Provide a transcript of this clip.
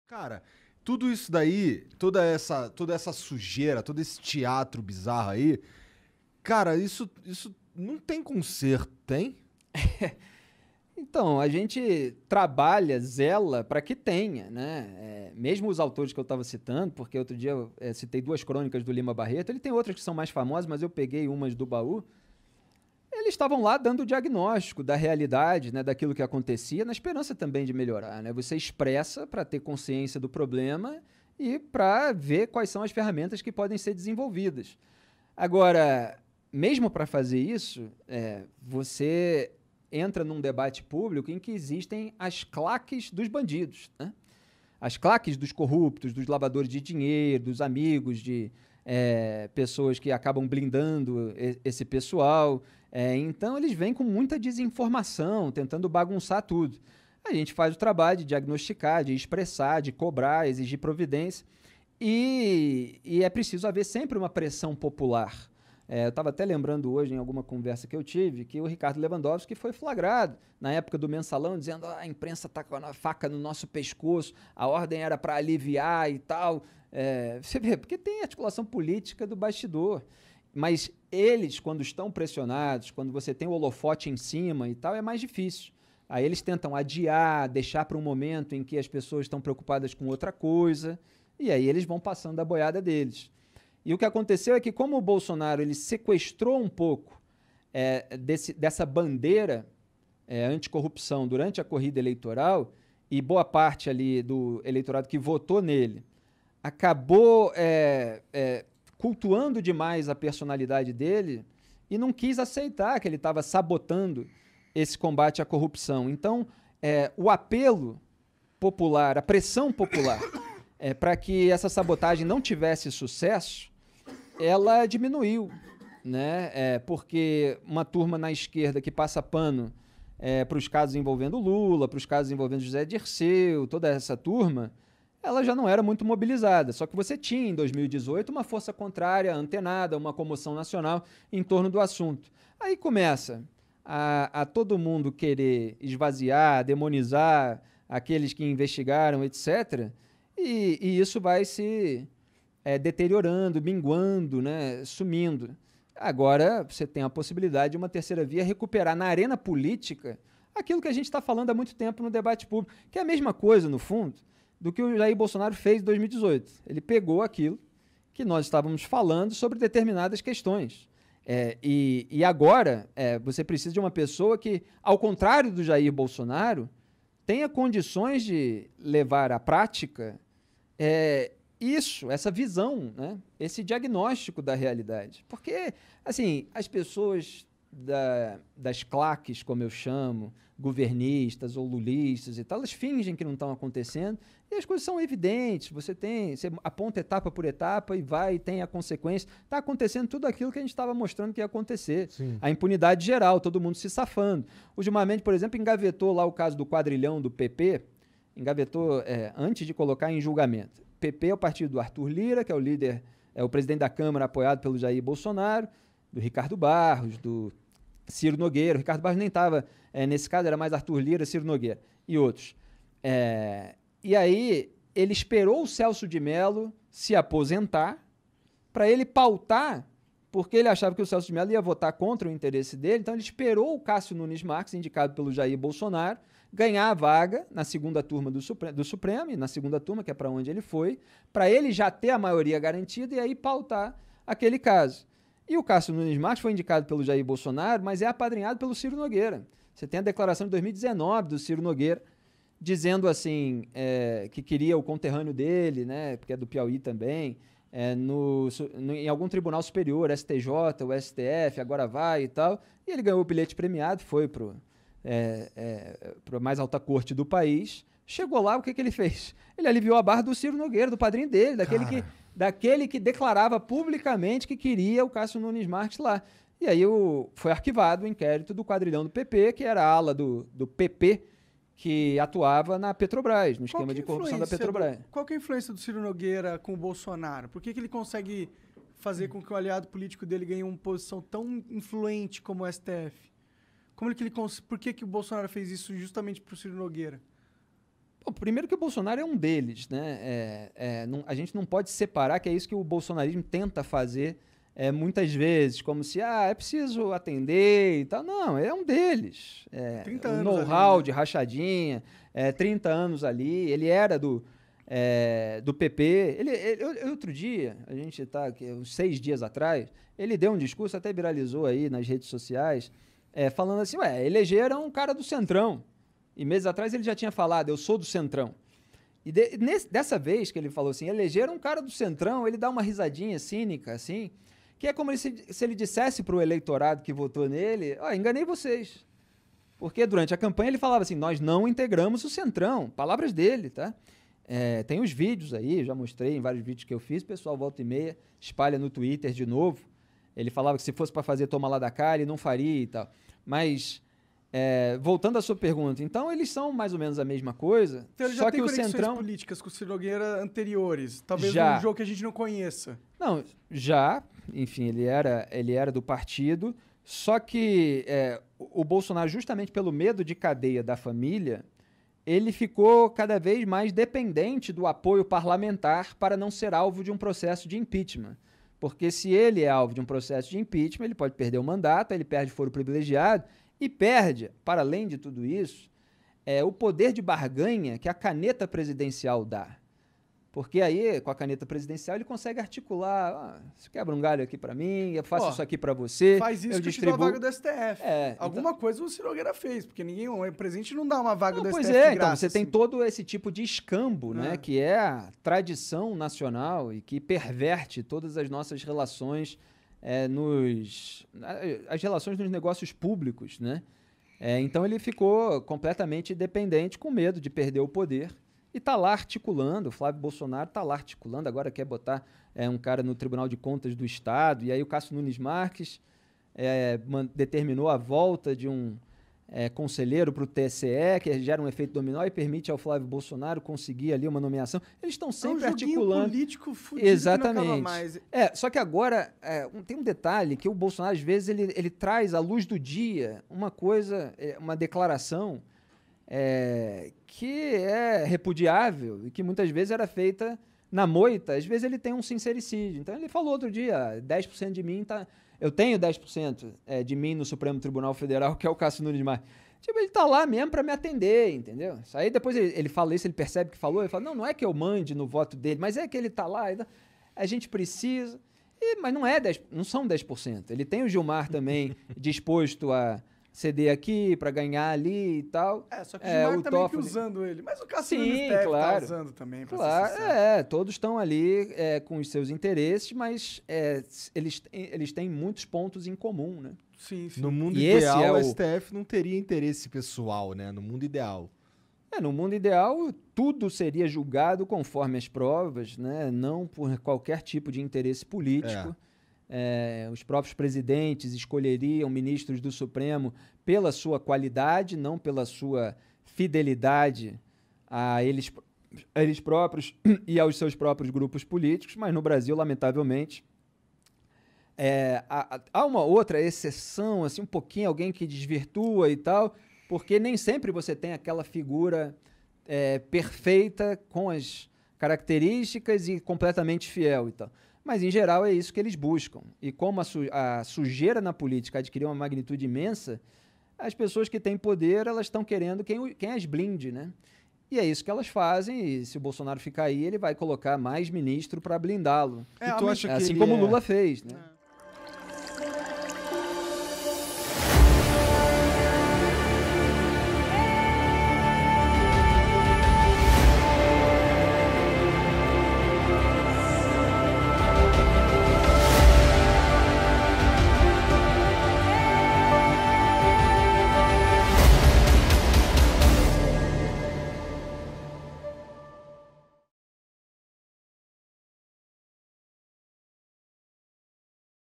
Cara, tudo isso daí, toda essa sujeira, todo esse teatro bizarro aí, cara, isso não tem conserto, tem? Então, a gente trabalha, zela para que tenha, né? Mesmo os autores que eu estava citando, porque outro dia eu citei duas crônicas do Lima Barreto, ele tem outras que são mais famosas, mas eu peguei umas do baú. Eles estavam lá dando o diagnóstico da realidade, né, daquilo que acontecia, na esperança também de melhorar, né? Você expressa para ter consciência do problema e para ver quais são as ferramentas que podem ser desenvolvidas. Agora, mesmo para fazer isso, você entra num debate público em que existem as claques dos bandidos, né? As claques dos corruptos, dos lavadores de dinheiro, dos amigos de pessoas que acabam blindando esse pessoal. Então, eles vêm com muita desinformação, tentando bagunçar tudo. A gente faz o trabalho de diagnosticar, de expressar, de cobrar, exigir providência. E é preciso haver sempre uma pressão popular. Eu estava até lembrando hoje, em alguma conversa que eu tive, que o Ricardo Lewandowski foi flagrado na época do Mensalão, dizendo a imprensa está com a faca no nosso pescoço, a ordem era para aliviar e tal. Você vê, porque tem articulação política do bastidor. Mas eles, quando estão pressionados, quando você tem o holofote em cima e tal, é mais difícil. Aí eles tentam adiar, deixar para um momento em que as pessoas estão preocupadas com outra coisa, e aí eles vão passando a boiada deles. E o que aconteceu é que, como o Bolsonaro ele sequestrou um pouco dessa bandeira anticorrupção durante a corrida eleitoral, e boa parte ali do eleitorado que votou nele acabou cultuando demais a personalidade dele e não quis aceitar que ele estava sabotando esse combate à corrupção. Então, o apelo popular, a pressão popular para que essa sabotagem não tivesse sucesso, ela diminuiu, né? Porque uma turma na esquerda que passa pano para os casos envolvendo Lula, para os casos envolvendo José Dirceu, toda essa turma, ela já não era muito mobilizada. Só que você tinha, em 2018, uma força contrária, antenada, uma comoção nacional em torno do assunto. Aí começa a todo mundo querer esvaziar, demonizar aqueles que investigaram, etc., e isso vai se deteriorando, minguando, né, sumindo. Agora você tem a possibilidade de uma terceira via recuperar na arena política aquilo que a gente está falando há muito tempo no debate público, que é a mesma coisa, no fundo, do que o Jair Bolsonaro fez em 2018. Ele pegou aquilo que nós estávamos falando sobre determinadas questões. E agora você precisa de uma pessoa que, ao contrário do Jair Bolsonaro, tenha condições de levar à prática essa visão, né? Esse diagnóstico da realidade. Porque, assim, as pessoas das claques, como eu chamo, governistas ou lulistas e tal, elas fingem que não estão acontecendo e as coisas são evidentes. Você aponta etapa por etapa e vai e tem a consequência. Está acontecendo tudo aquilo que a gente estava mostrando que ia acontecer. Sim. A impunidade geral, todo mundo se safando. O Gilmar Mendes, por exemplo, engavetou lá o caso do quadrilhão do PP, engavetou antes de colocar em julgamento. PP é o partido do Arthur Lira, que é o líder, o presidente da Câmara apoiado pelo Jair Bolsonaro, do Ricardo Barros, do Ciro Nogueira. O Ricardo Barros nem estava nesse caso, era mais Arthur Lira, Ciro Nogueira e outros. E aí ele esperou o Celso de Mello se aposentar para ele pautar, porque ele achava que o Celso de Mello ia votar contra o interesse dele, então ele esperou o Cássio Nunes Marques, indicado pelo Jair Bolsonaro, ganhar a vaga na segunda turma do Supremo, e na segunda turma, que é para onde ele foi, para ele já ter a maioria garantida e aí pautar aquele caso. E o Cássio Nunes Marques foi indicado pelo Jair Bolsonaro, mas é apadrinhado pelo Ciro Nogueira. Você tem a declaração de 2019 do Ciro Nogueira, dizendo assim, que queria o conterrâneo dele, né, porque é do Piauí também, em algum tribunal superior, STJ, o STF, agora vai e tal, e ele ganhou o bilhete premiado, foi para a mais alta corte do país. Chegou lá, o que ele fez? Ele aliviou a barra do Ciro Nogueira, do padrinho dele, daquele que declarava publicamente que queria o Cássio Nunes Marques lá. E aí foi arquivado o inquérito do quadrilhão do PP, que era a ala do PP, que atuava na Petrobras, no esquema de corrupção da Petrobras. Qual que é a influência do Ciro Nogueira com o Bolsonaro? Por que ele consegue fazer com que o aliado político dele ganhe uma posição tão influente como o STF? Por que o Bolsonaro fez isso justamente para o Ciro Nogueira? Bom, primeiro que o Bolsonaro é um deles, né? A gente não pode separar, que é isso que o bolsonarismo tenta fazer muitas vezes, como se é preciso atender e tal. Não, é um deles. 30 um anos know-how ali, né? de rachadinha, 30 anos ali. Ele era do PP. Outro dia, a gente está aqui, uns 6 dias atrás, ele deu um discurso, até viralizou aí nas redes sociais, falando assim, elegeram um cara do Centrão. E meses atrás ele já tinha falado, eu sou do Centrão. E dessa vez que ele falou assim, elegeram um cara do Centrão, ele dá uma risadinha cínica, assim, que é como se ele dissesse para o eleitorado que votou nele, enganei vocês. Porque durante a campanha ele falava assim, nós não integramos o Centrão. Palavras dele, tá? Tem os vídeos aí, já mostrei em vários vídeos que eu fiz, o pessoal volta e meia, espalha no Twitter de novo. Ele falava que se fosse para fazer toma lá da cá, ele não faria e tal. Mas... voltando à sua pergunta, então eles são mais ou menos a mesma coisa, Então ele só já que tem o conexões Centrão políticas com o Ciro Nogueira anteriores. Talvez Já. um jogo que a gente não conheça. não, já, enfim, ele era do partido, só que o Bolsonaro, justamente pelo medo de cadeia da família, ele ficou cada vez mais dependente do apoio parlamentar para não ser alvo de um processo de impeachment. Porque se ele é alvo de um processo de impeachment, ele pode perder o mandato, ele perde foro privilegiado. E perde, para além de tudo isso, o poder de barganha que a caneta presidencial dá. Porque aí, com a caneta presidencial, ele consegue articular, você quebra um galho aqui para mim, eu faço isso aqui para você, Faz isso eu que distribuo... te dá a vaga do STF. Alguma então... coisa o Ciro Nogueira fez, porque o presidente não dá uma vaga do Pois STF de então graça, você tem assim. todo esse tipo de escambo, né, que é a tradição nacional e que perverte todas as nossas relações as relações nos negócios públicos, né? Então ele ficou completamente dependente, com medo de perder o poder, e está lá articulando, o Flávio Bolsonaro está lá articulando, agora quer botar um cara no Tribunal de Contas do Estado, e aí o Cássio Nunes Marques determinou a volta de um conselheiro para o TSE, que gera um efeito dominó e permite ao Flávio Bolsonaro conseguir ali uma nomeação. Eles estão sempre articulando. Político fudido. Exatamente. Que não acaba mais. Só que agora tem um detalhe que o Bolsonaro, às vezes, ele traz à luz do dia uma coisa, uma declaração que é repudiável e que muitas vezes era feita na moita. Às vezes ele tem um sincericídio. Então ele falou outro dia, 10% de mim tá... Eu tenho 10% de mim no Supremo Tribunal Federal, que é o Cássio Nunes Marques. Tipo, ele tá lá mesmo para me atender, entendeu? Aí depois ele fala isso, ele percebe que falou, ele fala, não é que eu mande no voto dele, mas é que ele tá lá, a gente precisa. Mas não são 10%. Ele tem o Gilmar também disposto a ceder aqui para ganhar ali e tal. Só que o Gilmar o tá meio que Toffoli... usando ele. Mas o Cássio Sim, Nunes deve claro. tá usando também, pra Claro, ser sincero. todos estão ali com os seus interesses, mas eles têm muitos pontos em comum, né? Sim. No mundo E ideal, o STF não teria interesse pessoal, né? No mundo ideal. No mundo ideal, tudo seria julgado conforme as provas, né? Não por qualquer tipo de interesse político. Os próprios presidentes escolheriam ministros do Supremo pela sua qualidade, não pela sua fidelidade a eles próprios e aos seus próprios grupos políticos, mas no Brasil, lamentavelmente, há uma outra exceção, assim, um pouquinho, alguém que desvirtua e tal, porque nem sempre você tem aquela figura perfeita com as características e completamente fiel e tal. Mas, em geral, é isso que eles buscam. E como a sujeira na política adquiriu uma magnitude imensa, as pessoas que têm poder, elas estão querendo quem as blinde, né? E é isso que elas fazem, e se o Bolsonaro ficar aí, ele vai colocar mais ministro para blindá-lo. E tu acha que assim ele como o Lula fez, né?